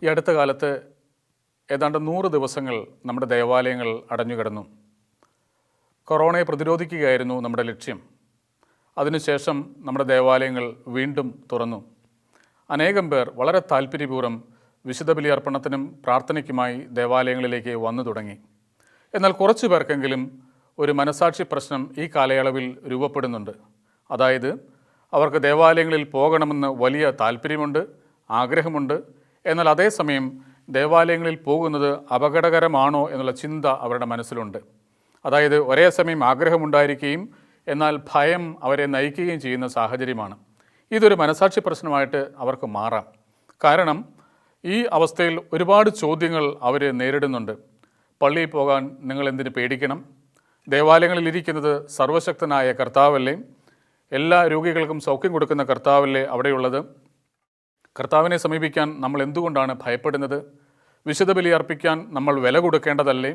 ഈ അടുത്ത കാലത്ത് ഏതാണ്ട് 100 ദിവസങ്ങൾ നമ്മുടെ ദേവാലയങ്ങൾ അടഞ്ഞുകിടന്നു. കൊറോണയെ പ്രതിരോധിക്കുകയായിരുന്നു നമ്മുടെ ലക്ഷ്യം. അതിനുശേഷം നമ്മുടെ ദേവാലയങ്ങൾ വീണ്ടും തുറന്നു. അനേകം പേർ വളരെ താല്പര്യപൂർവ്വം വിശുദ്ധ ബലിയർപ്പണത്തിനും പ്രാർത്ഥനയ്ക്കുമായി ദേവാലയങ്ങളിലേക്ക് വന്നു തുടങ്ങി. എന്നാൽ കുറച്ചു പേർക്കെങ്കിലും ഒരു മനസാക്ഷി പ്രശ്നം ഈ കാലയളവിൽ രൂപപ്പെടുന്നുണ്ട്. അതായത് അവർക്ക് ദേവാലയങ്ങളിൽ പോകണമെന്ന് വലിയ താല്പര്യമുണ്ട്, ആഗ്രഹമുണ്ട്. എന്നാൽ അതേസമയം ദേവാലയങ്ങളിൽ പോകുന്നത് അപകടകരമാണോ എന്നുള്ള ചിന്ത അവരുടെ മനസ്സിലുണ്ട്. അതായത് ഒരേ സമയം ആഗ്രഹമുണ്ടായിരിക്കുകയും എന്നാൽ ഭയം അവരെ നയിക്കുകയും ചെയ്യുന്ന സാഹചര്യമാണ്. ഇതൊരു മനസാക്ഷി പ്രശ്നമായിട്ട് അവർക്ക് മാറാം. കാരണം ഈ അവസ്ഥയിൽ ഒരുപാട് ചോദ്യങ്ങൾ അവർ നേരിടുന്നുണ്ട്. പള്ളിയിൽ പോകാൻ നിങ്ങൾ എന്തിനു പേടിക്കണം? ദേവാലയങ്ങളിൽ ഇരിക്കുന്നത് സർവശക്തനായ കർത്താവല്ലേ? എല്ലാ രോഗികൾക്കും സൗഖ്യം കൊടുക്കുന്ന കർത്താവല്ലേ അവിടെയുള്ളത്? കർത്താവിനെ സമീപിക്കാൻ നമ്മൾ എന്തുകൊണ്ടാണ് ഭയപ്പെടുന്നത്? വിശുദ്ധ ബലി അർപ്പിക്കാൻ നമ്മൾ വില കൊടുക്കേണ്ടതല്ലേ?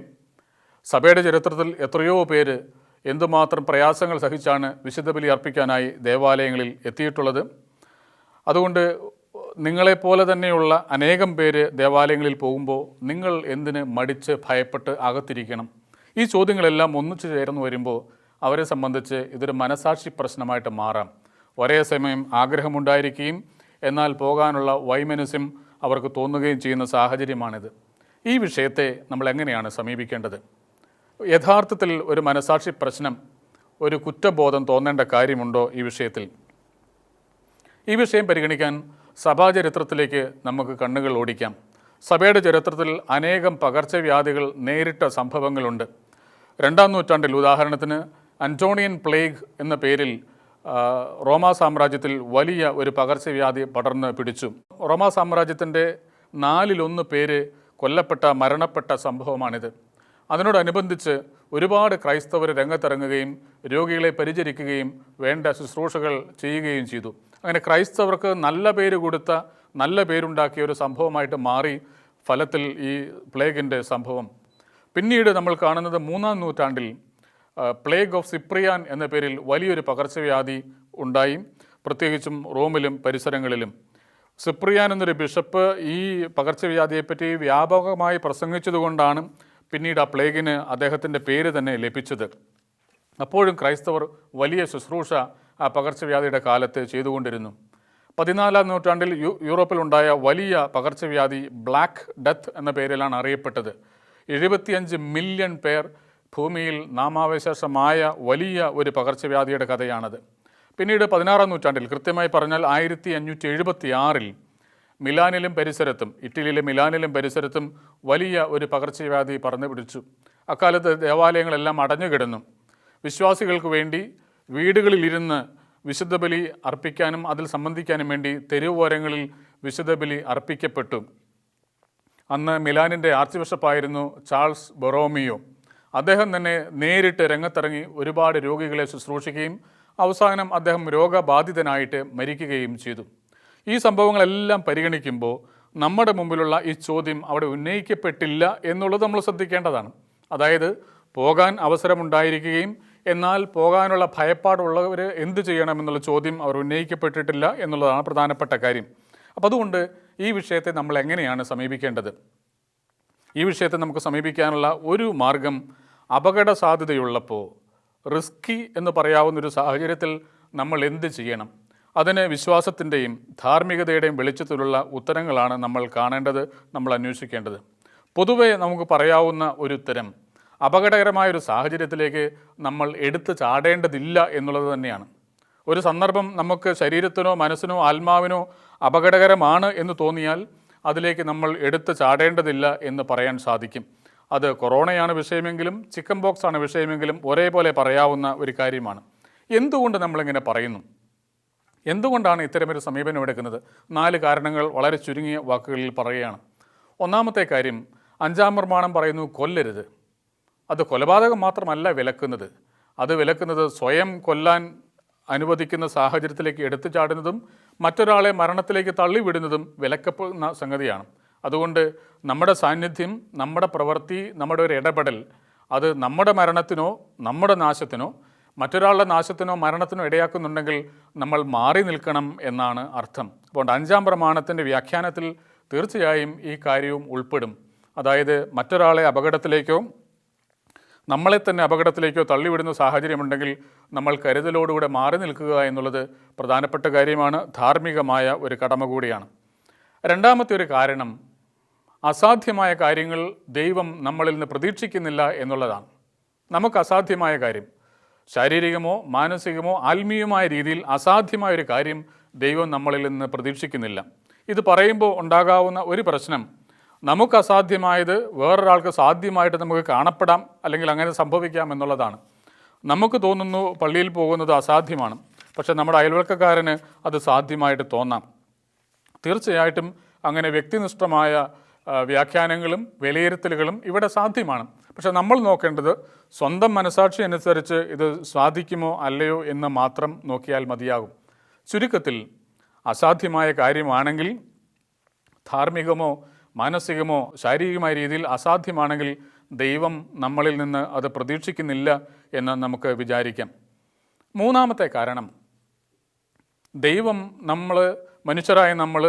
സഭയുടെ ചരിത്രത്തിൽ എത്രയോ പേര് എന്തുമാത്രം പ്രയാസങ്ങൾ സഹിച്ചാണ് വിശുദ്ധ ബലി അർപ്പിക്കാനായി ദേവാലയങ്ങളിൽ എത്തിയിട്ടുള്ളത്. അതുകൊണ്ട് നിങ്ങളെപ്പോലെ തന്നെയുള്ള അനേകം പേര് ദേവാലയങ്ങളിൽ പോകുമ്പോൾ നിങ്ങൾ എന്തിന് മടിച്ച് ഭയപ്പെട്ട് അകത്തിരിക്കണം? ഈ ചോദ്യങ്ങളെല്ലാം ഒന്നിച്ചു ചേർന്ന് വരുമ്പോൾ അവരെ സംബന്ധിച്ച് ഇതൊരു മനസാക്ഷി പ്രശ്നമായിട്ട് മാറാം. ഒരേ സമയം ആഗ്രഹമുണ്ടായിരിക്കുകയും എന്നാൽ പോകാനുള്ള വൈമനസ്യം അവർക്ക് തോന്നുകയും ചെയ്യുന്ന സാഹചര്യമാണിത്. ഈ വിഷയത്തെ നമ്മൾ എങ്ങനെയാണ് സമീപിക്കേണ്ടത്? യഥാർത്ഥത്തിൽ ഒരു മനസാക്ഷി പ്രശ്നം, ഒരു കുറ്റബോധം തോന്നേണ്ട കാര്യമുണ്ടോ ഈ വിഷയത്തിൽ? ഈ വിഷയം പരിഗണിക്കാൻ സഭാചരിത്രത്തിലേക്ക് നമുക്ക് കണ്ണുകൾ ഓടിക്കാം. സഭയുടെ ചരിത്രത്തിൽ അനേകം പകർച്ചവ്യാധികൾ നേരിട്ട സംഭവങ്ങളുണ്ട്. 2-ാം നൂറ്റാണ്ടിൽ ഉദാഹരണത്തിന് അന്റോണിയൻ പ്ലേഗ് എന്ന പേരിൽ റോമാ സാമ്രാജ്യത്തിൽ വലിയ ഒരു പകർച്ചവ്യാധി പടർന്ന് പിടിച്ചു. റോമാ സാമ്രാജ്യത്തിൻ്റെ 4-1 പേര് മരണപ്പെട്ട സംഭവമാണിത്. അതിനോടനുബന്ധിച്ച് ഒരുപാട് ക്രൈസ്തവർ രംഗത്തിറങ്ങുകയും രോഗികളെ പരിചരിക്കുകയും വേണ്ട ശുശ്രൂഷകൾ ചെയ്യുകയും ചെയ്തു. അങ്ങനെ ക്രൈസ്തവർക്ക് നല്ല പേര് കൊടുത്ത, നല്ല പേരുണ്ടാക്കിയ ഒരു സംഭവമായിട്ട് മാറി ഫലത്തിൽ ഈ പ്ലേഗിൻ്റെ സംഭവം. പിന്നീട് നമ്മൾ കാണുന്നത് 3-ാം നൂറ്റാണ്ടിൽ പ്ലേഗ് ഓഫ് സിപ്രിയാൻ എന്ന പേരിൽ വലിയൊരു പകർച്ചവ്യാധി ഉണ്ടായി, പ്രത്യേകിച്ചും റോമിലും പരിസരങ്ങളിലും. സിപ്രിയാൻ എന്നൊരു ബിഷപ്പ് ഈ പകർച്ചവ്യാധിയെപ്പറ്റി വ്യാപകമായി പ്രസംഗിച്ചതുകൊണ്ടാണ് പിന്നീട് ആ പ്ലേഗിന് അദ്ദേഹത്തിൻ്റെ പേര് തന്നെ ലഭിച്ചത്. അപ്പോഴും ക്രൈസ്തവർ വലിയ ശുശ്രൂഷ ആ പകർച്ചവ്യാധിയുടെ കാലത്ത് ചെയ്തുകൊണ്ടിരുന്നു. 14-ാം നൂറ്റാണ്ടിൽ യൂറോപ്പിലുണ്ടായ വലിയ പകർച്ചവ്യാധി ബ്ലാക്ക് ഡെത്ത് എന്ന പേരിലാണ് അറിയപ്പെട്ടത്. 75 മില്യൺ പേർ ഭൂമിയിൽ നാമാവശേഷമായ വലിയ ഒരു പകർച്ചവ്യാധിയുടെ കഥയാണത്. പിന്നീട് 16-ാം നൂറ്റാണ്ടിൽ, കൃത്യമായി പറഞ്ഞാൽ 1576-ൽ മിലാനിലും പരിസരത്തും, ഇറ്റലിയിലെ മിലാനിലും പരിസരത്തും വലിയ ഒരു പകർച്ചവ്യാധി പറന്നു പിടിച്ചു. അക്കാലത്ത് ദേവാലയങ്ങളെല്ലാം അടഞ്ഞുകിടന്നു. വിശ്വാസികൾക്ക് വേണ്ടി വീടുകളിലിരുന്ന് വിശുദ്ധ ബലി അർപ്പിക്കാനും അതിൽ സംബന്ധിക്കാനും വേണ്ടി തെരുവോരങ്ങളിൽ വിശുദ്ധ ബലി അർപ്പിക്കപ്പെട്ടു. അന്ന് മിലാനിൻ്റെ ആർച്ച് ബിഷപ്പായിരുന്നു ചാൾസ് ബൊറോമിയോ. അദ്ദേഹം തന്നെ നേരിട്ട് രംഗത്തിറങ്ങി ഒരുപാട് രോഗികളെ ശുശ്രൂഷിക്കുകയും അവസാനം അദ്ദേഹം രോഗബാധിതനായിട്ട് മരിക്കുകയും ചെയ്തു. ഈ സംഭവങ്ങളെല്ലാം പരിഗണിക്കുമ്പോൾ നമ്മുടെ മുമ്പിലുള്ള ഈ ചോദ്യം അവിടെ ഉന്നയിക്കപ്പെട്ടില്ല എന്നുള്ളത് നമ്മൾ ശ്രദ്ധിക്കേണ്ടതാണ്. അതായത് പോകാൻ അവസരമുണ്ടായിരിക്കുകയും എന്നാൽ പോകാനുള്ള ഭയപ്പാടുള്ളവർ എന്ത് ചെയ്യണമെന്നുള്ള ചോദ്യം അവർ ഉന്നയിക്കപ്പെട്ടിട്ടില്ല എന്നുള്ളതാണ് പ്രധാനപ്പെട്ട കാര്യം. അപ്പോൾ അതുകൊണ്ട് ഈ വിഷയത്തെ നമ്മൾ എങ്ങനെയാണ് സമീപിക്കേണ്ടത്? ഈ വിഷയത്തെ നമുക്ക് സമീപിക്കാനുള്ള ഒരു മാർഗം, അപകട സാധ്യതയുള്ളപ്പോൾ, റിസ്കി എന്ന് പറയാവുന്നൊരു സാഹചര്യത്തിൽ നമ്മൾ എന്ത് ചെയ്യണം? അതിന് വിശ്വാസത്തിൻ്റെയും ധാർമ്മികതയുടെയും വെളിച്ചത്തിലുള്ള ഉത്തരങ്ങളാണ് നമ്മൾ കാണേണ്ടത്, നമ്മൾ അന്വേഷിക്കേണ്ടത്. പൊതുവെ നമുക്ക് പറയാവുന്ന ഒരു ഉത്തരം, അപകടകരമായൊരു സാഹചര്യത്തിലേക്ക് നമ്മൾ എടുത്തു ചാടേണ്ടതില്ല എന്നുള്ളത് തന്നെയാണ്. ഒരു സന്ദർഭം നമുക്ക് ശരീരത്തിനോ മനസ്സിനോ ആത്മാവിനോ അപകടകരമാണ് എന്ന് തോന്നിയാൽ അതിലേക്ക് നമ്മൾ എടുത്തു ചാടേണ്ടതില്ല എന്ന് പറയാൻ സാധിക്കും. അത് കൊറോണയാണ് വിഷയമെങ്കിലും ചിക്കൻ ബോക്സ് ആണ് വിഷയമെങ്കിലും ഒരേപോലെ പറയാവുന്ന ഒരു കാര്യമാണ്. എന്തുകൊണ്ട് നമ്മളിങ്ങനെ പറയുന്നു? എന്തുകൊണ്ടാണ് ഇത്തരമൊരു സമീപനം എടുക്കുന്നത്? 4 കാരണങ്ങൾ വളരെ ചുരുങ്ങിയ വാക്കുകളിൽ പറയുകയാണ്. ഒന്നാമത്തെ കാര്യം, 5-ാം പ്രമാണം പറയുന്നു കൊല്ലരുത്. അത് കൊലപാതകം മാത്രമല്ല വിലക്കുന്നത്, അത് വിലക്കുന്നത് സ്വയം കൊല്ലാൻ അനുവദിക്കുന്ന സാഹചര്യത്തിലേക്ക് എടുത്തു ചാടുന്നതും മറ്റൊരാളെ മരണത്തിലേക്ക് തള്ളിവിടുന്നതും വിലക്കപ്പെടുന്ന സംഗതിയാണ്. അതുകൊണ്ട് നമ്മുടെ സാന്നിധ്യം, നമ്മുടെ പ്രവൃത്തി, നമ്മുടെ ഒരു ഇടപെടൽ അത് നമ്മുടെ മരണത്തിനോ നമ്മുടെ നാശത്തിനോ മറ്റൊരാളുടെ നാശത്തിനോ മരണത്തിനോ ഇടയാക്കുന്നുണ്ടെങ്കിൽ നമ്മൾ മാറി നിൽക്കണം എന്നാണ് അർത്ഥം. അപ്പോൾ 5-ാം പ്രമാണത്തിൻ്റെ വ്യാഖ്യാനത്തിൽ തീർച്ചയായും ഈ കാര്യവും ഉൾപ്പെടും. അതായത് മറ്റൊരാളെ അപകടത്തിലേക്കോ നമ്മളെ തന്നെ അപകടത്തിലേക്കോ തള്ളിവിടുന്ന സാഹചര്യമുണ്ടെങ്കിൽ നമ്മൾ കരുതലോടുകൂടെ മാറി നിൽക്കുക എന്നുള്ളത് പ്രധാനപ്പെട്ട കാര്യമാണ്, ധാർമ്മികമായ ഒരു കടമ കൂടിയാണ്. രണ്ടാമത്തെ ഒരു കാരണം, അസാധ്യമായ കാര്യങ്ങൾ ദൈവം നമ്മളിൽ നിന്ന് പ്രതീക്ഷിക്കുന്നില്ല എന്നുള്ളതാണ്. നമുക്ക് അസാധ്യമായ കാര്യം, ശാരീരികമോ മാനസികമോ ആത്മീയമായ രീതിയിൽ അസാധ്യമായ ഒരു കാര്യം ദൈവം നമ്മളിൽ നിന്ന് പ്രതീക്ഷിക്കുന്നില്ല. ഇത് പറയുമ്പോൾ ഉണ്ടാകാവുന്ന ഒരു പ്രശ്നം, നമുക്ക് അസാധ്യമായത് വേറൊരാൾക്ക് സാധ്യമായിട്ട് നമുക്ക് കാണപ്പെടാം, അല്ലെങ്കിൽ അങ്ങനെ സംഭവിക്കാം എന്നുള്ളതാണ്. നമുക്ക് തോന്നുന്നു പള്ളിയിൽ പോകുന്നത് അസാധ്യമാണ്, പക്ഷേ നമ്മുടെ അയൽവക്കക്കാരന് അത് സാധ്യമായിട്ട് തോന്നാം. തീർച്ചയായിട്ടും അങ്ങനെ വ്യക്തിനിഷ്ഠമായ വ്യാഖ്യാനങ്ങളും വിലയിരുത്തലുകളും ഇവിടെ സാധ്യമാണ്. പക്ഷെ നമ്മൾ നോക്കേണ്ടത് സ്വന്തം മനസാക്ഷി അനുസരിച്ച് ഇത് സാധിക്കുമോ അല്ലയോ എന്ന് മാത്രം നോക്കിയാൽ മതിയാകും. ചുരുക്കത്തിൽ, അസാധ്യമായ കാര്യമാണെങ്കിൽ, ധാർമ്മികമോ മാനസികമോ ശാരീരികമായ രീതിയിൽ അസാധ്യമാണെങ്കിൽ ദൈവം നമ്മളിൽ നിന്ന് അത് പ്രതീക്ഷിക്കുന്നില്ല എന്ന് നമുക്ക് വിചാരിക്കാം. മൂന്നാമത്തെ കാരണം, ദൈവം മനുഷ്യരായ നമ്മൾ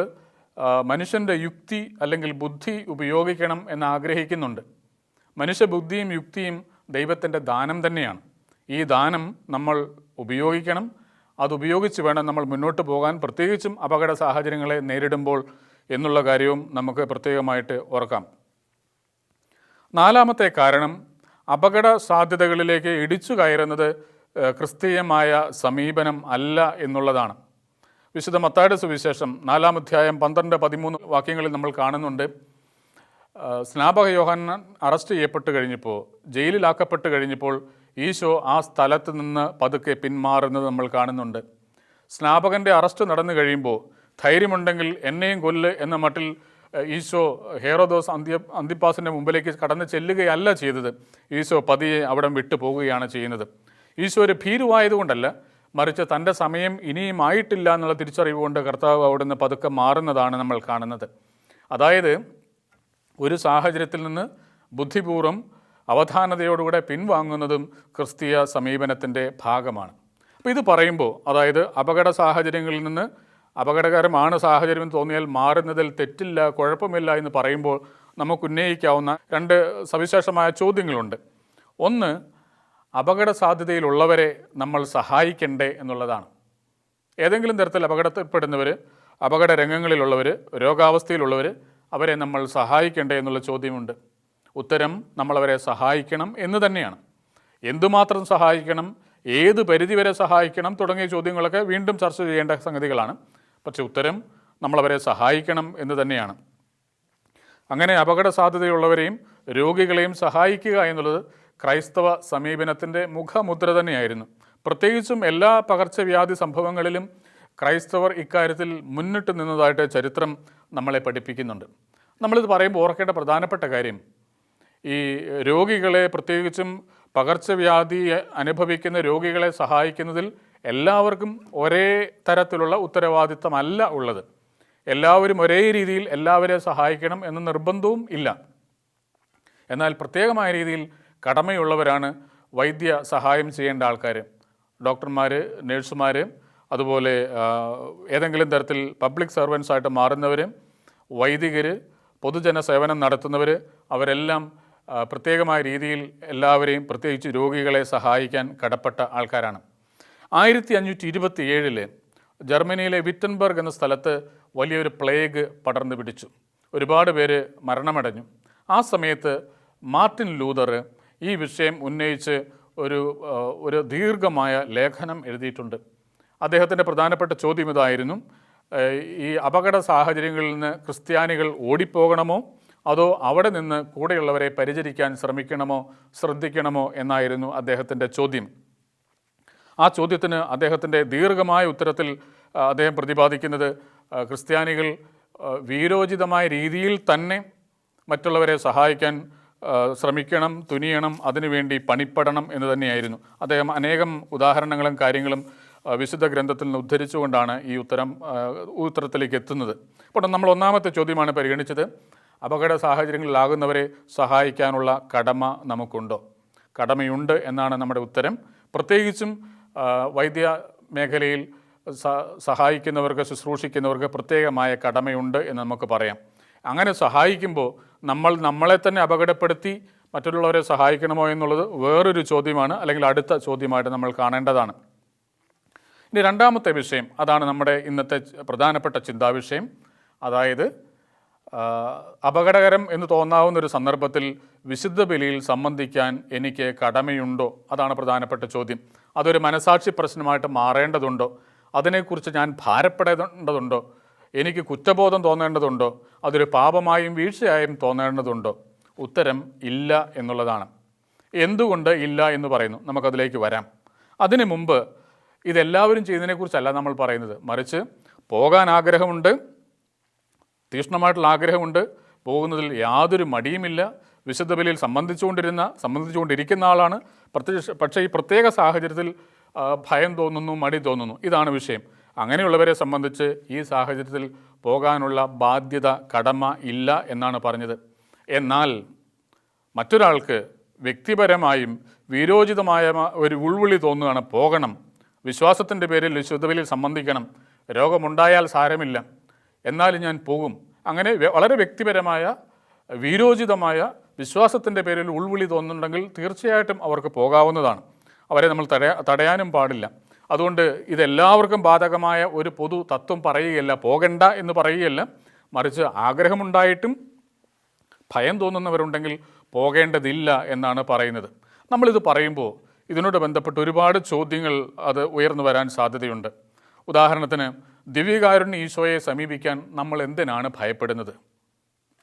മനുഷ്യൻ്റെ യുക്തി അല്ലെങ്കിൽ ബുദ്ധി ഉപയോഗിക്കണം എന്ന് ആഗ്രഹിക്കുന്നുണ്ട്. മനുഷ്യബുദ്ധിയും യുക്തിയും ദൈവത്തിൻ്റെ ദാനം തന്നെയാണ്. ഈ ദാനം നമ്മൾ ഉപയോഗിക്കണം. അതുപയോഗിച്ച് വേണം നമ്മൾ മുന്നോട്ട് പോകാൻ, പ്രത്യേകിച്ചും അപകട സാഹചര്യങ്ങളെ നേരിടുമ്പോൾ എന്നുള്ള കാര്യവും നമുക്ക് പ്രത്യേകമായിട്ട് ഓർക്കാം. നാലാമത്തെ കാരണം, അപകട സാധ്യതകളിലേക്ക് ഇടിച്ചു കയറുന്നത് ക്രിസ്തീയമായ സമീപനം അല്ല എന്നുള്ളതാണ്. വിശുദ്ധ മത്തായിയുടെ സുവിശേഷം 4-ാം അധ്യായം 12-13 വാക്യങ്ങളിൽ നമ്മൾ കാണുന്നുണ്ട്. സ്നാപക യോഹന്നാൻ അറസ്റ്റ് ചെയ്യപ്പെട്ട് കഴിഞ്ഞപ്പോൾ, ജയിലിലാക്കപ്പെട്ട് കഴിഞ്ഞപ്പോൾ ഈശോ ആ സ്ഥലത്ത് നിന്ന് പതുക്കെ പിന്മാറുന്നത് നമ്മൾ കാണുന്നുണ്ട്. സ്നാപകൻ്റെ അറസ്റ്റ് നടന്നു കഴിയുമ്പോൾ ധൈര്യമുണ്ടെങ്കിൽ എന്നെയും കൊല്ല് എന്ന മട്ടിൽ ഈശോ ഹേറോദോസ് അന്തിപ്പാസിൻ്റെ മുമ്പിലേക്ക് കടന്നു ചെല്ലുകയല്ല ചെയ്തത്. ഈശോ പതിയെ അവിടം വിട്ടു പോകുകയാണ് ചെയ്യുന്നത്. ഈശോ ഒരു ഭീരുവായതുകൊണ്ടല്ല, മറിച്ച് തൻ്റെ സമയം ഇനിയും ആയിട്ടില്ല എന്നുള്ള തിരിച്ചറിവുകൊണ്ട് കർത്താവ് അവിടുന്ന് പതുക്കെ മാറുന്നതാണ് നമ്മൾ കാണുന്നത്. അതായത് ഒരു സാഹചര്യത്തിൽ നിന്ന് ബുദ്ധിപൂർവ്വം അവധാനതയോടുകൂടെ പിൻവാങ്ങുന്നതും ക്രിസ്തീയ സമീപനത്തിൻ്റെ ഭാഗമാണ്. അപ്പോൾ ഇത് പറയുമ്പോൾ, അതായത് അപകട സാഹചര്യങ്ങളിൽ നിന്ന്, അപകടകരമാണ് സാഹചര്യം എന്ന് തോന്നിയാൽ മാറുന്നതിൽ തെറ്റില്ല, കുഴപ്പമില്ല എന്ന് പറയുമ്പോൾ നമുക്ക് ഉന്നയിക്കാവുന്ന രണ്ട് സവിശേഷമായ ചോദ്യങ്ങളുണ്ട്. ഒന്ന്, അപകട സാധ്യതയിലുള്ളവരെ നമ്മൾ സഹായിക്കണ്ടേ എന്നുള്ളതാണ്. ഏതെങ്കിലും തരത്തിൽ അപകടത്തിൽപ്പെടുന്നവർ, അപകട രംഗങ്ങളിലുള്ളവർ, രോഗാവസ്ഥയിലുള്ളവർ, അവരെ നമ്മൾ സഹായിക്കണ്ടേ എന്നുള്ള ചോദ്യമുണ്ട്. ഉത്തരം, നമ്മളവരെ സഹായിക്കണം എന്ന് തന്നെയാണ്. എന്തുമാത്രം സഹായിക്കണം, ഏത് പരിധിവരെ സഹായിക്കണം തുടങ്ങിയ ചോദ്യങ്ങളൊക്കെ വീണ്ടും ചർച്ച ചെയ്യേണ്ട സംഗതികളാണ്. പക്ഷേ ഉത്തരം, നമ്മളവരെ സഹായിക്കണം എന്ന് തന്നെയാണ്. അങ്ങനെ അപകട സാധ്യതയുള്ളവരെയും രോഗികളെയും സഹായിക്കുക എന്നുള്ളത് ക്രൈസ്തവ സമീപനത്തിൻ്റെ മുഖമുദ്ര തന്നെയായിരുന്നു. പ്രത്യേകിച്ചും എല്ലാ പകർച്ചവ്യാധി സംഭവങ്ങളിലും ക്രൈസ്തവർ ഇക്കാര്യത്തിൽ മുന്നിട്ട് നിന്നതായിട്ട് ചരിത്രം നമ്മളെ പഠിപ്പിക്കുന്നുണ്ട്. നമ്മളിത് പറയുമ്പോൾ ഓർക്കേണ്ട പ്രധാനപ്പെട്ട കാര്യം, ഈ രോഗികളെ, പ്രത്യേകിച്ചും പകർച്ചവ്യാധി അനുഭവിക്കുന്ന രോഗികളെ സഹായിക്കുന്നതിൽ എല്ലാവർക്കും ഒരേ തരത്തിലുള്ള ഉത്തരവാദിത്തമല്ല ഉള്ളത്. എല്ലാവരും ഒരേ രീതിയിൽ എല്ലാവരെയും സഹായിക്കണം എന്ന നിർബന്ധവും ഇല്ല. എന്നാൽ പ്രത്യേകമായ രീതിയിൽ കടമയുള്ളവരാണ് വൈദ്യ സഹായം ചെയ്യേണ്ട ആൾക്കാർ. ഡോക്ടർമാർ, നഴ്സുമാർ, അതുപോലെ ഏതെങ്കിലും തരത്തിൽ പബ്ലിക് സർവൻസായിട്ട് മാറുന്നവർ, വൈദികർ, പൊതുജന സേവനം നടത്തുന്നവർ, അവരെല്ലാം പ്രത്യേകമായ രീതിയിൽ എല്ലാവരെയും, പ്രത്യേകിച്ച് രോഗികളെ സഹായിക്കാൻ കടപ്പെട്ട ആൾക്കാരാണ്. 1527 ജർമ്മനിയിലെ വിറ്റൻബർഗ് എന്ന സ്ഥലത്ത് വലിയൊരു പ്ലേഗ് പടർന്നു പിടിച്ചു. ഒരുപാട് പേര് മരണമടഞ്ഞു. ആ സമയത്ത് മാർട്ടിൻ ലൂതർ ഈ വിഷയം ഉന്നയിച്ച് ഒരു ദീർഘമായ ലേഖനം എഴുതിയിട്ടുണ്ട്. അദ്ദേഹത്തിൻ്റെ പ്രധാനപ്പെട്ട ചോദ്യം ഇതായിരുന്നു: ഈ അപകട സാഹചര്യങ്ങളിൽ നിന്ന് ക്രിസ്ത്യാനികൾ ഓടിപ്പോകണമോ, അതോ അവിടെ നിന്ന് കൂടെയുള്ളവരെ പരിചരിക്കാൻ ശ്രദ്ധിക്കണമോ എന്നായിരുന്നു അദ്ദേഹത്തിൻ്റെ ചോദ്യം. ആ ചോദ്യത്തിന് അദ്ദേഹത്തിൻ്റെ ദീർഘമായ ഉത്തരത്തിൽ അദ്ദേഹം പ്രതിപാദിക്കുന്നത്, ക്രിസ്ത്യാനികൾ വീരോചിതമായ രീതിയിൽ തന്നെ മറ്റുള്ളവരെ സഹായിക്കാൻ ശ്രമിക്കണം, തുനിയണം, അതിനുവേണ്ടി പണിപ്പെടണം എന്ന് തന്നെയായിരുന്നു. അദ്ദേഹം അനേകം ഉദാഹരണങ്ങളും കാര്യങ്ങളും വിശുദ്ധ ഗ്രന്ഥത്തിൽ നിന്ന് ഉദ്ധരിച്ചുകൊണ്ടാണ് ഈ ഉത്തരത്തിലേക്ക് എത്തുന്നത്. അപ്പോൾ നമ്മൾ ഒന്നാമത്തെ ചോദ്യമാണ് പരിഗണിച്ചത്: അപകട സാഹചര്യങ്ങളിലാകുന്നവരെ സഹായിക്കാനുള്ള കടമ നമുക്കുണ്ടോ? കടമയുണ്ട് എന്നാണ് നമ്മുടെ ഉത്തരം. പ്രത്യേകിച്ചും വൈദ്യ മേഖലയിൽ സഹായിക്കുന്നവർക്ക്, ശുശ്രൂഷിക്കുന്നവർക്ക് പ്രത്യേകമായ കടമയുണ്ട് എന്ന് നമുക്ക് പറയാം. അങ്ങനെ സഹായിക്കുമ്പോൾ നമ്മൾ നമ്മളെ തന്നെ അപകടപ്പെടുത്തി മറ്റുള്ളവരെ സഹായിക്കണമോ എന്നുള്ളത് വേറൊരു ചോദ്യമാണ്, അല്ലെങ്കിൽ അടുത്ത ചോദ്യമായിട്ട് നമ്മൾ കാണേണ്ടതാണ്. ഇനി രണ്ടാമത്തെ വിഷയം, അതാണ് നമ്മുടെ ഇന്നത്തെ പ്രധാനപ്പെട്ട ചിന്താവിഷയം. അതായത് അപകടകരം എന്ന് തോന്നാവുന്ന ഒരു സന്ദർഭത്തിൽ വിശുദ്ധ ബലിയിൽ സംബന്ധിക്കാൻ എനിക്ക് കടമയുണ്ടോ? അതാണ് പ്രധാനപ്പെട്ട ചോദ്യം. അതൊരു മനസാക്ഷി പ്രശ്നമായിട്ട് മാറേണ്ടതുണ്ടോ? അതിനെക്കുറിച്ച് ഞാൻ ഭാരപ്പെടേണ്ടതുണ്ടോ? എനിക്ക് കുറ്റബോധം തോന്നേണ്ടതുണ്ടോ? അതൊരു പാപമായും വീഴ്ചയായും തോന്നേണ്ടതുണ്ടോ? ഉത്തരം ഇല്ല എന്നുള്ളതാണ്. എന്തുകൊണ്ട് ഇല്ല എന്ന് പറയുന്നു? നമുക്കതിലേക്ക് വരാം. അതിനു മുമ്പ് ഇതെല്ലാവരും ചെയ്യുന്നതിനെക്കുറിച്ചല്ല നമ്മൾ പറയുന്നത്, മറിച്ച് പോകാൻ ആഗ്രഹമുണ്ട്, തീക്ഷ്ണമായിട്ടുള്ള ആഗ്രഹമുണ്ട്, പോകുന്നതിൽ യാതൊരു മടിയുമില്ല, വിശുദ്ധ ബലിയിൽ സംബന്ധിച്ചുകൊണ്ടിരിക്കുന്ന ആളാണ്. പക്ഷേ ഈ പ്രത്യേക സാഹചര്യത്തിൽ ഭയം തോന്നുന്നു, മടി തോന്നുന്നു. ഇതാണ് വിഷയം. അങ്ങനെയുള്ളവരെ സംബന്ധിച്ച് ഈ സാഹചര്യത്തിൽ പോകാനുള്ള ബാധ്യത, കടമ ഇല്ല എന്നാണ് പറഞ്ഞത്. എന്നാൽ മറ്റൊരാൾക്ക് വ്യക്തിപരമായും വീരോചിതമായ ഒരു ഉൾവിളി തോന്നുകയാണ്, പോകണം, വിശ്വാസത്തിൻ്റെ പേരിൽ വിശുദ്ധ ബലിയിൽ സംബന്ധിക്കണം, രോഗമുണ്ടായാൽ സാരമില്ല, എന്നാലും ഞാൻ പോകും. അങ്ങനെ വളരെ വ്യക്തിപരമായ വീരോചിതമായ വിശ്വാസത്തിൻ്റെ പേരിൽ ഉൾവിളി തോന്നുന്നുണ്ടെങ്കിൽ തീർച്ചയായിട്ടും അവർക്ക് പോകാവുന്നതാണ്. അവരെ നമ്മൾ തടയാനും പാടില്ല. അതുകൊണ്ട് ഇതെല്ലാവർക്കും ബാധകമായ ഒരു പൊതു തത്വം പറയുകയല്ല, പോകണ്ട എന്ന് പറയുകയല്ല, മറിച്ച് ആഗ്രഹമുണ്ടായിട്ടും ഭയം തോന്നുന്നവരുണ്ടെങ്കിൽ പോകേണ്ടതില്ല എന്നാണ് പറയുന്നത്. നമ്മളിത് പറയുമ്പോൾ ഇതിനോട് ബന്ധപ്പെട്ട് ഒരുപാട് ചോദ്യങ്ങൾ അത് ഉയർന്നു വരാൻ സാധ്യതയുണ്ട്. ഉദാഹരണത്തിന്, ദിവ്യകാരുണ്യ ഈശോയെ സമീപിക്കാൻ നമ്മൾ എന്തിനാണ് ഭയപ്പെടുന്നത്?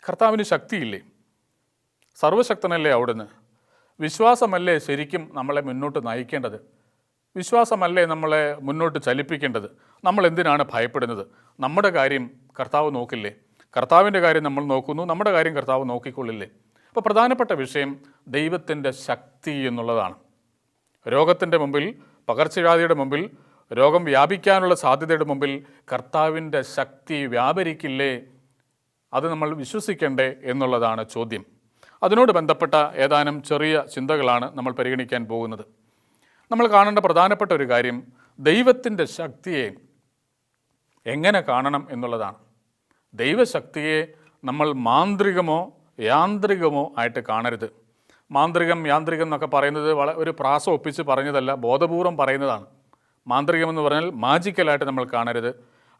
കർത്താവിന് ശക്തിയില്ലേ? സർവശക്തനല്ലേ അവിടുന്ന്? വിശ്വാസമല്ലേ ശരിക്കും നമ്മളെ മുന്നോട്ട് നയിക്കേണ്ടത്? വിശ്വാസമല്ലേ നമ്മളെ മുന്നോട്ട് ചലിപ്പിക്കേണ്ടത്? നമ്മൾ എന്തിനാണ് ഭയപ്പെടുന്നത്? നമ്മുടെ കാര്യം കർത്താവ് നോക്കില്ലേ? കർത്താവിൻ്റെ കാര്യം നമ്മൾ നോക്കുന്നു, നമ്മുടെ കാര്യം കർത്താവ് നോക്കിക്കൊള്ളില്ലേ? അപ്പോൾ പ്രധാനപ്പെട്ട വിഷയം ദൈവത്തിൻ്റെ ശക്തി എന്നുള്ളതാണ്. രോഗത്തിൻ്റെ മുമ്പിൽ, പകർച്ചവ്യാധിയുടെ മുമ്പിൽ, രോഗം വ്യാപിക്കാനുള്ള സാധ്യതയുടെ മുമ്പിൽ കർത്താവിൻ്റെ ശക്തി വ്യാപരിക്കില്ലേ? അത് നമ്മൾ വിശ്വസിക്കണ്ടേ എന്നുള്ളതാണ് ചോദ്യം. അതിനോട് ബന്ധപ്പെട്ട ഏതാനും ചെറിയ ചിന്തകളാണ് നമ്മൾ പരിഗണിക്കാൻ പോകുന്നത്. നമ്മൾ കാണേണ്ട പ്രധാനപ്പെട്ട ഒരു കാര്യം ദൈവത്തിൻ്റെ ശക്തിയെ എങ്ങനെ കാണണം എന്നുള്ളതാണ്. ദൈവശക്തിയെ നമ്മൾ മാന്ത്രികമോ യാന്ത്രികമോ ആയിട്ട് കാണരുത്. മാന്ത്രികം, യാന്ത്രികം എന്നൊക്കെ പറയുന്നത് ഒരു പ്രാസം ഒപ്പിച്ച് പറഞ്ഞതല്ല, ബോധപൂർവം പറയുന്നതാണ്. മാന്ത്രികമെന്ന് പറഞ്ഞാൽ മാജിക്കലായിട്ട് നമ്മൾ കാണരുത്,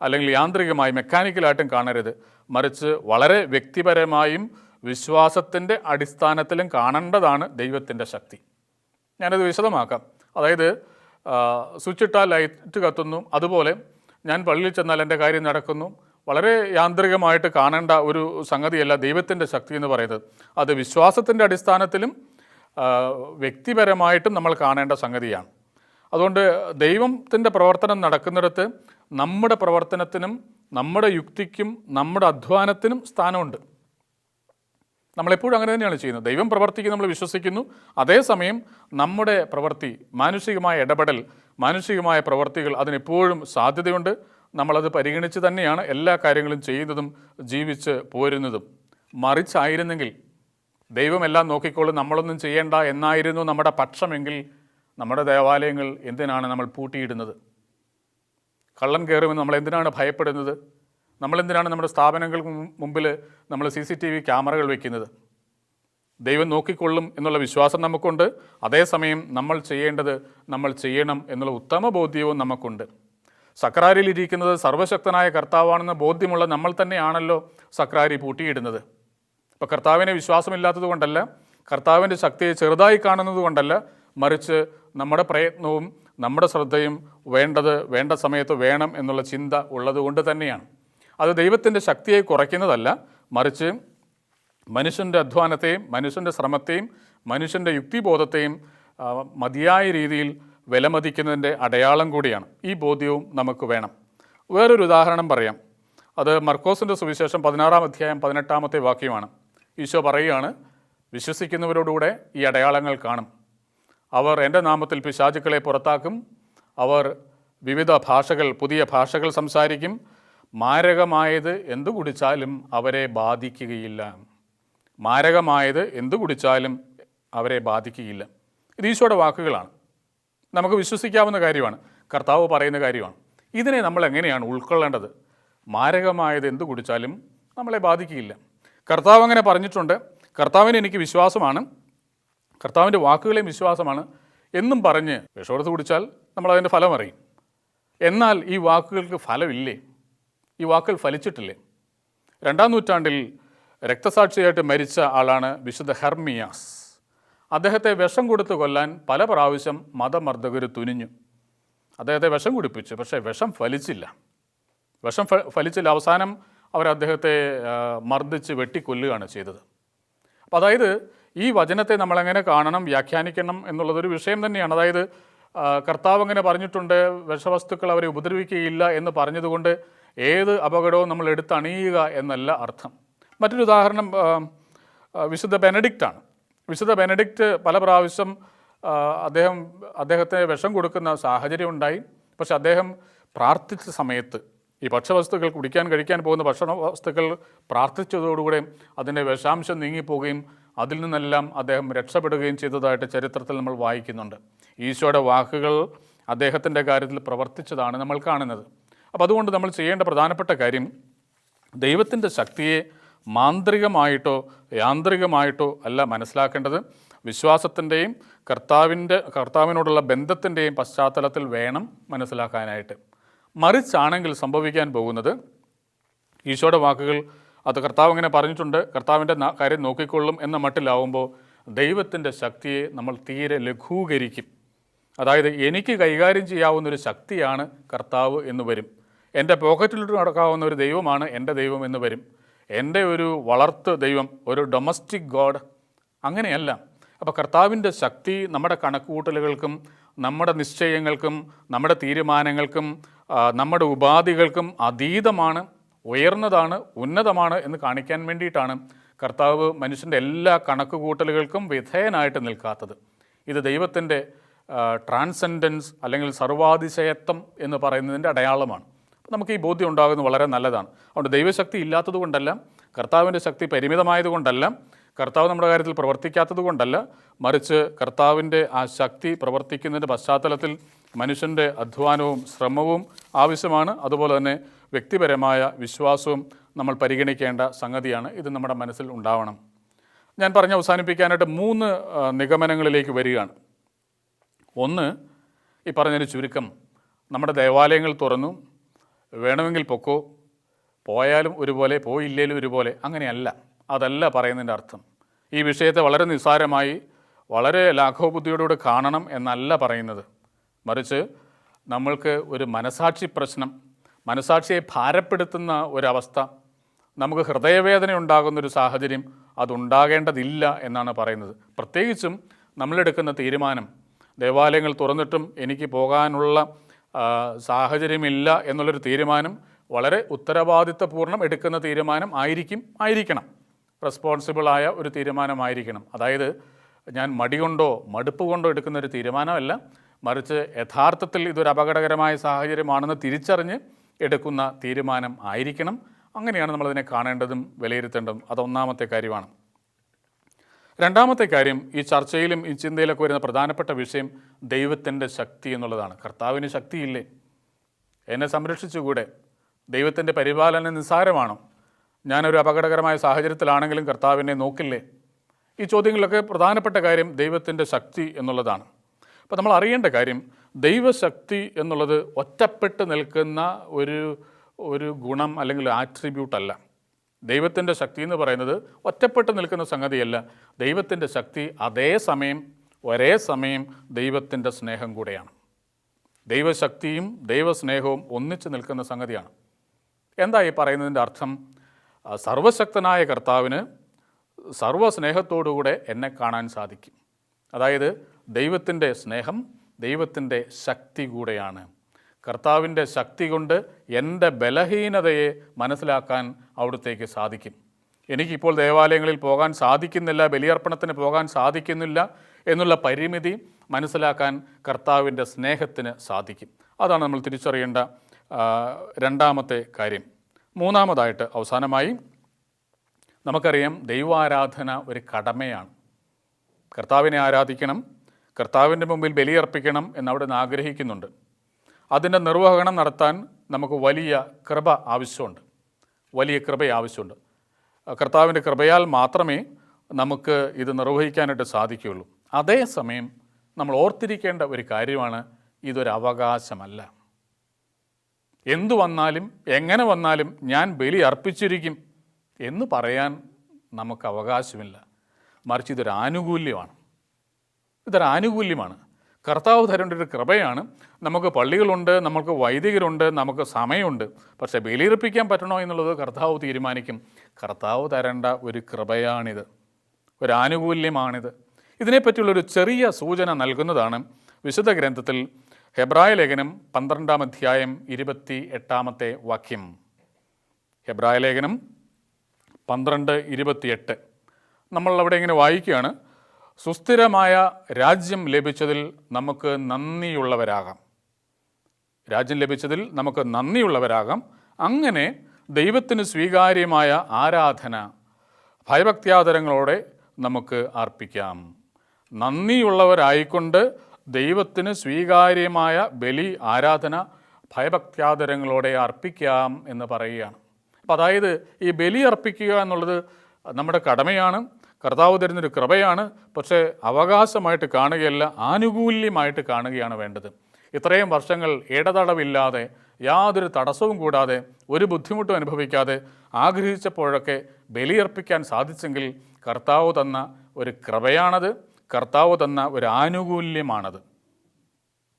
അല്ലെങ്കിൽ യാന്ത്രികമായി മെക്കാനിക്കലായിട്ടും കാണരുത്, മറിച്ച് വളരെ വ്യക്തിപരമായും വിശ്വാസത്തിൻ്റെ അടിസ്ഥാനത്തിലും കാണേണ്ടതാണ് ദൈവത്തിൻ്റെ ശക്തി. ഞാനത് വിശദമാക്കാം. അതായത് സ്വിച്ചിട്ടാൽ ലൈറ്റ് കത്തുന്നു, അതുപോലെ ഞാൻ പള്ളിയിൽ ചെന്നാൽ എൻ്റെ കാര്യം നടക്കുന്നു. വളരെ യാന്ത്രികമായിട്ട് കാണേണ്ട ഒരു സംഗതിയല്ല ദൈവത്തിൻ്റെ ശക്തി എന്ന് പറയുന്നത്. അത് വിശ്വാസത്തിൻ്റെ അടിസ്ഥാനത്തിലും വ്യക്തിപരമായിട്ടും നമ്മൾ കാണേണ്ട സംഗതിയാണ്. അതുകൊണ്ട് ദൈവത്തിൻ്റെ പ്രവർത്തനം നടക്കുന്നിടത്ത് നമ്മുടെ പ്രവർത്തനത്തിനും നമ്മുടെ യുക്തിക്കും നമ്മുടെ അധ്വാനത്തിനും സ്ഥാനമുണ്ട്. നമ്മളെപ്പോഴും അങ്ങനെ തന്നെയാണ് ചെയ്യുന്നത്. ദൈവം പ്രവർത്തിക്കും, നമ്മൾ വിശ്വസിക്കുന്നു. അതേസമയം നമ്മുടെ പ്രവൃത്തി, മാനുഷികമായ ഇടപെടൽ, മാനുഷികമായ പ്രവൃത്തികൾ, അതിനെപ്പോഴും സാധ്യതയുണ്ട്. നമ്മളത് പരിഗണിച്ച് തന്നെയാണ് എല്ലാ കാര്യങ്ങളും ചെയ്യുന്നതും ജീവിച്ച് പോരുന്നതും. മറിച്ചായിരുന്നെങ്കിൽ ദൈവം എല്ലാം നോക്കിക്കോളും, നമ്മളൊന്നും ചെയ്യേണ്ട എന്നായിരുന്നു നമ്മുടെ പക്ഷമെങ്കിൽ നമ്മുടെ ദേവാലയങ്ങൾ എന്തിനാണ് നമ്മൾ പൂട്ടിയിടുന്നത്? കള്ളൻ കയറുമെന്ന് നമ്മൾ എന്തിനാണ് ഭയപ്പെടുന്നത്? നമ്മളെന്തിനാണ് നമ്മുടെ സ്ഥാപനങ്ങൾക്ക് മുമ്പിൽ നമ്മൾ CCTV ക്യാമറകൾ വയ്ക്കുന്നത്? ദൈവം നോക്കിക്കൊള്ളും എന്നുള്ള വിശ്വാസം നമുക്കുണ്ട്. അതേസമയം നമ്മൾ ചെയ്യേണ്ടത് നമ്മൾ ചെയ്യണം എന്നുള്ള ഉത്തമ ബോധ്യവും നമുക്കുണ്ട്. സക്രാരിയിലിരിക്കുന്നത് സർവശക്തനായ കർത്താവാണെന്ന ബോധ്യമുള്ള നമ്മൾ തന്നെയാണല്ലോ സക്രാരി പൂട്ടിയിടുന്നത്. ഇപ്പോൾ കർത്താവിനെ വിശ്വാസമില്ലാത്തത് കൊണ്ടല്ല, കർത്താവിൻ്റെ ശക്തിയെ ചെറുതായി കാണുന്നത് കൊണ്ടല്ല, മറിച്ച് നമ്മുടെ പ്രയത്നവും നമ്മുടെ ശ്രദ്ധയും വേണ്ട സമയത്ത് വേണം എന്നുള്ള ചിന്ത ഉള്ളതുകൊണ്ട് തന്നെയാണ്. അത് ദൈവത്തിൻ്റെ ശക്തിയെ കുറയ്ക്കുന്നതല്ല, മറിച്ച് മനുഷ്യൻ്റെ അധ്വാനത്തെയും മനുഷ്യൻ്റെ ശ്രമത്തെയും മനുഷ്യൻ്റെ യുക്തിബോധത്തെയും മതിയായ രീതിയിൽ വിലമതിക്കുന്നതിൻ്റെ അടയാളം കൂടിയാണ്. ഈ ബോധ്യവും നമുക്ക് വേണം. വേറൊരു ഉദാഹരണം പറയാം. അത് മർക്കോസിൻ്റെ സുവിശേഷം 16-ാം അധ്യായം 18-ാമത്തെ വാക്യമാണ്. ഈശോ പറയുകയാണ്, വിശ്വസിക്കുന്നവരോടുകൂടെ ഈ അടയാളങ്ങൾ കാണും. അവർ എൻ്റെ നാമത്തിൽ പിശാചുക്കളെ പുറത്താക്കും, അവർ വിവിധ ഭാഷകൾ, പുതിയ ഭാഷകൾ സംസാരിക്കും, മാരകമായത് എന്തു കുടിച്ചാലും അവരെ ബാധിക്കുകയില്ല. മാരകമായത് എന്തു കുടിച്ചാലും അവരെ ബാധിക്കുകയില്ല. ഇത് ഈശോയുടെ വാക്കുകളാണ്. നമുക്ക് വിശ്വസിക്കാവുന്ന കാര്യമാണ്, കർത്താവ് പറയുന്ന കാര്യമാണ്. ഇതിനെ നമ്മൾ എങ്ങനെയാണ് ഉൾക്കൊള്ളേണ്ടത്? മാരകമായത് എന്തു കുടിച്ചാലും നമ്മളെ ബാധിക്കുകയില്ല. കർത്താവ് അങ്ങനെ പറഞ്ഞിട്ടുണ്ട്, കർത്താവിന് എനിക്ക് വിശ്വാസമാണ്, കർത്താവിൻ്റെ വാക്കുകളെയും വിശ്വാസമാണ് എന്നും പറഞ്ഞ് വിഷമെടുത്ത് കുടിച്ചാൽ നമ്മളതിൻ്റെ ഫലം അറിയും. എന്നാൽ ഈ വാക്കുകൾക്ക് ഫലമില്ലേ? ഈ വാക്കുകൾ ഫലിച്ചിട്ടില്ലേ? 2-ാം നൂറ്റാണ്ടിൽ രക്തസാക്ഷിയായിട്ട് മരിച്ച ആളാണ് വിശുദ്ധ ഹെർമിയാസ്. അദ്ദേഹത്തെ വിഷം കൊടുത്ത് കൊല്ലാൻ പല പ്രാവശ്യം മതമർദ്ദകർ തുനിഞ്ഞു. അദ്ദേഹത്തെ വിഷം കുടിപ്പിച്ചു, പക്ഷേ വിഷം ഫലിച്ചില്ല. അവസാനം അവർ അദ്ദേഹത്തെ മർദ്ദിച്ച് വെട്ടിക്കൊല്ലുകയാണ് ചെയ്തത്. അപ്പോൾ അതായത് ഈ വചനത്തെ നമ്മളെങ്ങനെ കാണണം, വ്യാഖ്യാനിക്കണം എന്നുള്ളതൊരു വിഷയം തന്നെയാണ്. അതായത് കർത്താവ് അങ്ങനെ പറഞ്ഞിട്ടുണ്ട്, വിഷവസ്തുക്കൾ അവരെ ഉപദ്രവിക്കുകയില്ല എന്ന് പറഞ്ഞതുകൊണ്ട് ഏത് അപകടവും നമ്മൾ എടുത്തണിയുക എന്നല്ല അർത്ഥം. മറ്റൊരു ഉദാഹരണം വിശുദ്ധ ബെനഡിക്റ്റാണ്. വിശുദ്ധ ബെനഡിക്റ്റ് പല പ്രാവശ്യം അദ്ദേഹത്തെ വിഷം കൊടുക്കുന്ന സാഹചര്യം ഉണ്ടായി. പക്ഷെ അദ്ദേഹം പ്രാർത്ഥിച്ച സമയത്ത് ഈ ഭക്ഷ്യവസ്തുക്കൾ കഴിക്കാൻ പോകുന്ന ഭക്ഷണവസ്തുക്കൾ പ്രാർത്ഥിച്ചതോടുകൂടെ അതിൻ്റെ വിഷാംശം നീങ്ങിപ്പോവുകയും അതിൽ നിന്നെല്ലാം അദ്ദേഹം രക്ഷപ്പെടുകയും ചെയ്തതായിട്ട് ചരിത്രത്തിൽ നമ്മൾ വായിക്കുന്നുണ്ട്. ഈശോയുടെ വാക്കുകൾ അദ്ദേഹത്തിൻ്റെ കാര്യത്തിൽ പ്രവർത്തിച്ചതാണ് നമ്മൾ കാണുന്നത്. അപ്പോൾ അതുകൊണ്ട് നമ്മൾ ചെയ്യേണ്ട പ്രധാനപ്പെട്ട കാര്യം ദൈവത്തിൻ്റെ ശക്തിയെ മാന്ത്രികമായിട്ടോ യാന്ത്രികമായിട്ടോ അല്ല മനസ്സിലാക്കേണ്ടത്. വിശ്വാസത്തിൻ്റെയും കർത്താവിനോടുള്ള ബന്ധത്തിൻ്റെയും പശ്ചാത്തലത്തിൽ വേണം മനസ്സിലാക്കാനായിട്ട്. മറിച്ചാണെങ്കിൽ സംഭവിക്കാൻ പോകുന്നത്, ഈശോയുടെ വാക്കുകൾ അത് കർത്താവ് ഇങ്ങനെ പറഞ്ഞിട്ടുണ്ട്, കർത്താവിൻ്റെ കാര്യം നോക്കിക്കൊള്ളും എന്ന മട്ടിലാവുമ്പോൾ ദൈവത്തിൻ്റെ ശക്തിയെ നമ്മൾ തീരെ ലഘൂകരിക്കും. അതായത് എനിക്ക് കൈകാര്യം ചെയ്യാവുന്നൊരു ശക്തിയാണ് കർത്താവ് എന്ന് വരും. എൻ്റെ പോക്കറ്റിലിട്ട് നടക്കാവുന്ന ഒരു ദൈവമാണ് എൻ്റെ ദൈവം എന്ന് വരും. എൻ്റെ ഒരു വളർത്ത് ദൈവം, ഒരു ഡൊമസ്റ്റിക് ഗോഡ്, അങ്ങനെയല്ല. അപ്പോൾ കർത്താവിൻ്റെ ശക്തി നമ്മുടെ കണക്കുകൂട്ടലുകൾക്കും നമ്മുടെ നിശ്ചയങ്ങൾക്കും നമ്മുടെ തീരുമാനങ്ങൾക്കും നമ്മുടെ ഉപാധികൾക്കും അതീതമാണ്, ഉയർന്നതാണ്, ഉന്നതമാണ് എന്ന് കാണിക്കാൻ വേണ്ടിയിട്ടാണ് കർത്താവ് മനുഷ്യൻ്റെ എല്ലാ കണക്കുകൂട്ടലുകൾക്കും വിധേയനായിട്ട് നിൽക്കാത്തത്. ഇത് ദൈവത്തിൻ്റെ ട്രാൻസെൻഡൻസ് അല്ലെങ്കിൽ സർവാതിശയത്വം എന്ന് പറയുന്നതിൻ്റെ അടയാളമാണ്. നമുക്ക് ഈ ബോധ്യം ഉണ്ടാകുന്നത് വളരെ നല്ലതാണ്. അതുകൊണ്ട് ദൈവശക്തി ഇല്ലാത്തത് കൊണ്ടല്ല, കർത്താവിൻ്റെ ശക്തി പരിമിതമായതുകൊണ്ടല്ല, കർത്താവ് നമ്മുടെ കാര്യത്തിൽ പ്രവർത്തിക്കാത്തത് കൊണ്ടല്ല, മറിച്ച് കർത്താവിൻ്റെ ആ ശക്തി പ്രവർത്തിക്കുന്നതിൻ്റെ പശ്ചാത്തലത്തിൽ മനുഷ്യൻ്റെ അധ്വാനവും ശ്രമവും ആവശ്യമാണ്. അതുപോലെ തന്നെ വ്യക്തിപരമായ വിശ്വാസവും നമ്മൾ പരിഗണിക്കേണ്ട സംഗതിയാണ്. ഇത് നമ്മുടെ മനസ്സിൽ ഉണ്ടാവണം. ഞാൻ പറഞ്ഞ് അവസാനിപ്പിക്കാനായിട്ട് 3 നിഗമനങ്ങളിലേക്ക് വരികയാണ്. ഒന്ന്, ഈ പറഞ്ഞൊരു ചുരുക്കം, നമ്മുടെ ദേവാലയങ്ങൾ തുറന്നു, വേണമെങ്കിൽ പൊക്കോ, പോയാലും ഒരുപോലെ പോയില്ലേലും ഒരുപോലെ, അങ്ങനെയല്ല. അതല്ല പറയുന്നതിൻ്റെ അർത്ഥം. ഈ വിഷയത്തെ വളരെ നിസ്സാരമായി വളരെ ലാഘവബുദ്ധിയോടുകൂടി കാണണം എന്നല്ല പറയുന്നത്. മറിച്ച് നമ്മൾക്ക് ഒരു മനസാക്ഷി പ്രശ്നം, മനസാക്ഷിയെ ഭാരപ്പെടുത്തുന്ന ഒരവസ്ഥ, നമുക്ക് ഹൃദയവേദന ഉണ്ടാകുന്നൊരു സാഹചര്യം അതുണ്ടാകേണ്ടതില്ല എന്നാണ് പറയുന്നത്. പ്രത്യേകിച്ചും നമ്മളെടുക്കുന്ന തീരുമാനം, ദേവാലയങ്ങൾ തുറന്നിട്ടും എനിക്ക് പോകാനുള്ള സാഹചര്യമില്ല എന്നുള്ളൊരു തീരുമാനം വളരെ ഉത്തരവാദിത്വപൂർണ്ണം എടുക്കുന്ന തീരുമാനം ആയിരിക്കണം, റെസ്പോൺസിബിളായ ഒരു തീരുമാനമായിരിക്കണം. അതായത് ഞാൻ മടി കൊണ്ടോ മടുപ്പ് കൊണ്ടോ എടുക്കുന്ന ഒരു തീരുമാനമല്ല, മറിച്ച് യഥാർത്ഥത്തിൽ ഇതൊരു അപകടകരമായ സാഹചര്യമാണെന്ന് തിരിച്ചറിഞ്ഞ് എടുക്കുന്ന തീരുമാനം ആയിരിക്കണം. അങ്ങനെയാണ് നമ്മളതിനെ കാണേണ്ടതും വിലയിരുത്തേണ്ടതും. അതൊന്നാമത്തെ കാര്യമാണ്. രണ്ടാമത്തെ കാര്യം, ഈ ചർച്ചയിലും ഈ ചിന്തയിലൊക്കെ വരുന്ന പ്രധാനപ്പെട്ട വിഷയം ദൈവത്തിൻ്റെ ശക്തി എന്നുള്ളതാണ്. കർത്താവിന് ശക്തിയില്ലേ? എന്നെ സംരക്ഷിച്ചുകൂടെ? ദൈവത്തിൻ്റെ പരിപാലനം നിസ്സാരമാണോ? ഞാനൊരു അപകടകരമായ സാഹചര്യത്തിലാണെങ്കിലും കർത്താവിനെ നോക്കില്ലേ? ഈ ചോദ്യങ്ങളിലൊക്കെ പ്രധാനപ്പെട്ട കാര്യം ദൈവത്തിൻ്റെ ശക്തി എന്നുള്ളതാണ്. അപ്പോൾ നമ്മൾ അറിയേണ്ട കാര്യം, ദൈവശക്തി എന്നുള്ളത് ഒറ്റപ്പെട്ട് നിൽക്കുന്ന ഒരു ഗുണം അല്ലെങ്കിൽ ആട്രിബ്യൂട്ടല്ല. ദൈവത്തിൻ്റെ ശക്തി എന്ന് പറയുന്നത് ഒറ്റപ്പെട്ട് നിൽക്കുന്ന സംഗതിയല്ല. ദൈവത്തിൻ്റെ ശക്തി ഒരേ സമയം ദൈവത്തിൻ്റെ സ്നേഹം കൂടെയാണ്. ദൈവശക്തിയും ദൈവസ്നേഹവും ഒന്നിച്ച് നിൽക്കുന്ന സംഗതിയാണ്. എന്താ ഈ പറയുന്നതിൻ്റെ അർത്ഥം? സർവശക്തനായ കർത്താവിന് സർവസ്നേഹത്തോടുകൂടെ എന്നെ കാണാൻ സാധിക്കും. അതായത് ദൈവത്തിൻ്റെ സ്നേഹം ദൈവത്തിൻ്റെ ശക്തി കൂടെയാണ്. കർത്താവിൻ്റെ ശക്തി കൊണ്ട് എൻ്റെ ബലഹീനതയെ മനസ്സിലാക്കാൻ അവിടുത്തേക്ക് സാധിക്കും. എനിക്കിപ്പോൾ ദേവാലയങ്ങളിൽ പോകാൻ സാധിക്കുന്നില്ല, ബലിയർപ്പണത്തിന് പോകാൻ സാധിക്കുന്നില്ല എന്നുള്ള പരിമിതി മനസ്സിലാക്കാൻ കർത്താവിൻ്റെ സ്നേഹത്തിന് സാധിക്കും. അതാണ് നമ്മൾ തിരിച്ചറിയേണ്ട രണ്ടാമത്തെ കാര്യം. മൂന്നാമതായിട്ട്, അവസാനമായി, നമുക്കറിയാം ദൈവാരാധന ഒരു കടമയാണ്. കർത്താവിനെ ആരാധിക്കണം, കർത്താവിൻ്റെ മുമ്പിൽ ബലിയർപ്പിക്കണം എന്നവിടെ നിന്ന് ആഗ്രഹിക്കുന്നുണ്ട്. അതിൻ്റെ നിർവഹണം നടത്താൻ നമുക്ക് വലിയ കൃപ ആവശ്യമുണ്ട്. കർത്താവിൻ്റെ കൃപയാൽ മാത്രമേ നമുക്ക് ഇത് നിർവഹിക്കാനായിട്ട് സാധിക്കുകയുള്ളൂ. അതേസമയം നമ്മൾ ഓർത്തിരിക്കേണ്ട ഒരു കാര്യമാണ്, ഇതൊരു അവകാശമല്ല. എന്തു വന്നാലും എങ്ങനെ വന്നാലും ഞാൻ ബലി അർപ്പിച്ചിരിക്കും എന്ന് പറയാൻ നമുക്ക് അവകാശമില്ല. മറിച്ച് ഇതൊരു ആനുകൂല്യമാണ്. കർത്താവ് തരേണ്ട ഒരു കൃപയാണ്. നമുക്ക് പള്ളികളുണ്ട്, നമുക്ക് വൈദികരുണ്ട്, നമുക്ക് സമയമുണ്ട്. പക്ഷേ ബലിയർപ്പിക്കാൻ പറ്റണോ എന്നുള്ളത് കർത്താവ് തീരുമാനിക്കും. കർത്താവ് തരേണ്ട ഒരു കൃപയാണിത്, ഒരു ആനുകൂല്യമാണിത്. ഇതിനെപ്പറ്റിയുള്ളൊരു ചെറിയ സൂചന നൽകുന്നതാണ് വിശുദ്ധ ഗ്രന്ഥത്തിൽ ഹെബ്രായ ലേഖനം 12-ാം അധ്യായം 28-ാമത്തെ വാക്യം. ഹെബ്രായ ലേഖനം 12:28 നമ്മൾ അവിടെ ഇങ്ങനെ വായിക്കുകയാണ്: സുസ്ഥിരമായ രാജ്യം ലഭിച്ചതിൽ നമുക്ക് നന്ദിയുള്ളവരാകാം. അങ്ങനെ ദൈവത്തിന് സ്വീകാര്യമായ ആരാധന ഭയഭക്ത്യാദരങ്ങളോടെ നമുക്ക് അർപ്പിക്കാം. നന്ദിയുള്ളവരായിക്കൊണ്ട് ദൈവത്തിന് സ്വീകാര്യമായ ബലി ആരാധന ഭയഭക്ത്യാദരങ്ങളോടെ അർപ്പിക്കാം എന്ന് പറയുകയാണ്. അപ്പം അതായത് ഈ ബലി അർപ്പിക്കുക എന്നുള്ളത് നമ്മുടെ കടമയാണ്, കർത്താവ് തരുന്നൊരു കൃപയാണ്. പക്ഷേ അവകാശമായിട്ട് കാണുകയല്ല, ആനുകൂല്യമായിട്ട് കാണുകയാണ് വേണ്ടത്. ഇത്രയും വർഷങ്ങൾ ഇടതടവില്ലാതെ, യാതൊരു തടസ്സവും കൂടാതെ, ഒരു ബുദ്ധിമുട്ടും അനുഭവിക്കാതെ ആഗ്രഹിച്ചപ്പോഴൊക്കെ ബലിയർപ്പിക്കാൻ സാധിച്ചെങ്കിൽ കർത്താവ് തന്ന ഒരു കൃപയാണത്, കർത്താവ് തന്ന ഒരു ആനുകൂല്യമാണത്.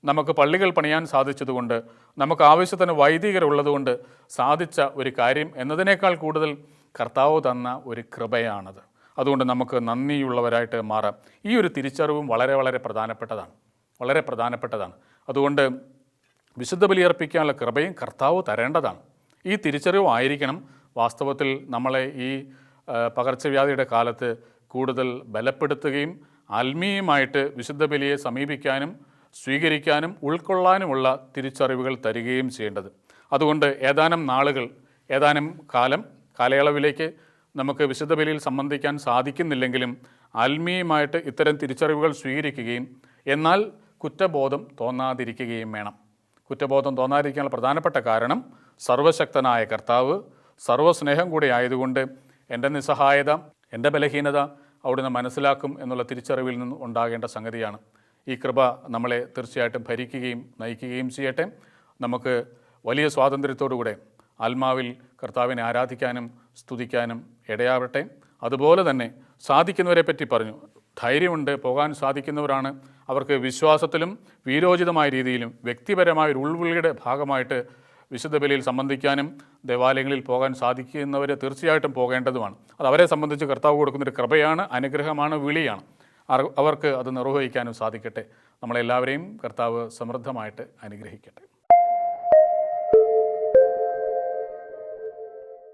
നമുക്ക് പള്ളികൾ പണിയാൻ സാധിച്ചതുകൊണ്ട്, നമുക്ക് ആവശ്യത്തിന് വൈദികരുള്ളതുകൊണ്ട് സാധിച്ച ഒരു കാര്യം എന്നതിനേക്കാൾ കൂടുതൽ കർത്താവ് തന്ന ഒരു കൃപയാണത്. അതുകൊണ്ട് നമുക്ക് നന്ദിയുള്ളവരായിട്ട് മാറാം. ഈ ഒരു തിരിച്ചറിവും വളരെ വളരെ പ്രധാനപ്പെട്ടതാണ്. അതുകൊണ്ട് വിശുദ്ധ ബലിയർപ്പിക്കാനുള്ള കൃപയും കർത്താവ് തരേണ്ടതാണ്. ഈ തിരിച്ചറിവായിരിക്കണം വാസ്തവത്തിൽ നമ്മളെ ഈ പകർച്ചവ്യാധിയുടെ കാലത്ത് കൂടുതൽ ബലപ്പെടുത്തുകയും ആത്മീയമായിട്ട് വിശുദ്ധ ബലിയെ സമീപിക്കാനും സ്വീകരിക്കാനും ഉൾക്കൊള്ളാനുമുള്ള തിരിച്ചറിവുകൾ തരികയും ചെയ്യേണ്ടത്. അതുകൊണ്ട് ഏതാനും കാലയളവിലേക്ക് നമുക്ക് വിശുദ്ധ ബലിയിൽ സംബന്ധിക്കാൻ സാധിക്കുന്നില്ലെങ്കിലും ആത്മീയമായിട്ട് ഇത്തരം തിരിച്ചറിവുകൾ സ്വീകരിക്കുകയും എന്നാൽ കുറ്റബോധം തോന്നാതിരിക്കുകയും വേണം. കുറ്റബോധം തോന്നാതിരിക്കാനുള്ള പ്രധാനപ്പെട്ട കാരണം സർവശക്തനായ കർത്താവ് സർവ്വസ്നേഹം കൂടി ആയതുകൊണ്ട് എൻ്റെ നിസ്സഹായത, എൻ്റെ ബലഹീനത അവിടുന്ന് മനസ്സിലാക്കും എന്നുള്ള തിരിച്ചറിവിൽ നിന്ന് ഉണ്ടാകേണ്ട സംഗതിയാണ്. ഈ കൃപ നമ്മളെ തീർച്ചയായിട്ടും ഭരിക്കുകയും നയിക്കുകയും ചെയ്യട്ടെ. നമുക്ക് വലിയ സ്വാതന്ത്ര്യത്തോടുകൂടെ ആത്മാവിൽ കർത്താവിനെ ആരാധിക്കാനും സ്തുതിക്കാനും ഇടയാവട്ടെ. അതുപോലെ തന്നെ സാധിക്കുന്നവരെ പറ്റി പറഞ്ഞു, ധൈര്യമുണ്ട്, പോകാൻ സാധിക്കുന്നവരാണ്. അവർക്ക് വിശ്വാസത്തിലും വീരോചിതമായ രീതിയിലും വ്യക്തിപരമായ ഒരു ഉൾവിളിയുടെ ഭാഗമായിട്ട് വിശുദ്ധ ബലിയിൽ സംബന്ധിക്കാനും ദേവാലയങ്ങളിൽ പോകാൻ സാധിക്കുന്നവർ തീർച്ചയായിട്ടും പോകേണ്ടതുമാണ്. അത് അവരെ സംബന്ധിച്ച് കർത്താവ് കൊടുക്കുന്നൊരു കൃപയാണ്, അനുഗ്രഹമാണ്, വിളിയാണ്. അവർക്ക് അത് നിർവഹിക്കാനും സാധിക്കട്ടെ. നമ്മളെല്ലാവരെയും കർത്താവ് സമൃദ്ധമായിട്ട് അനുഗ്രഹിക്കട്ടെ.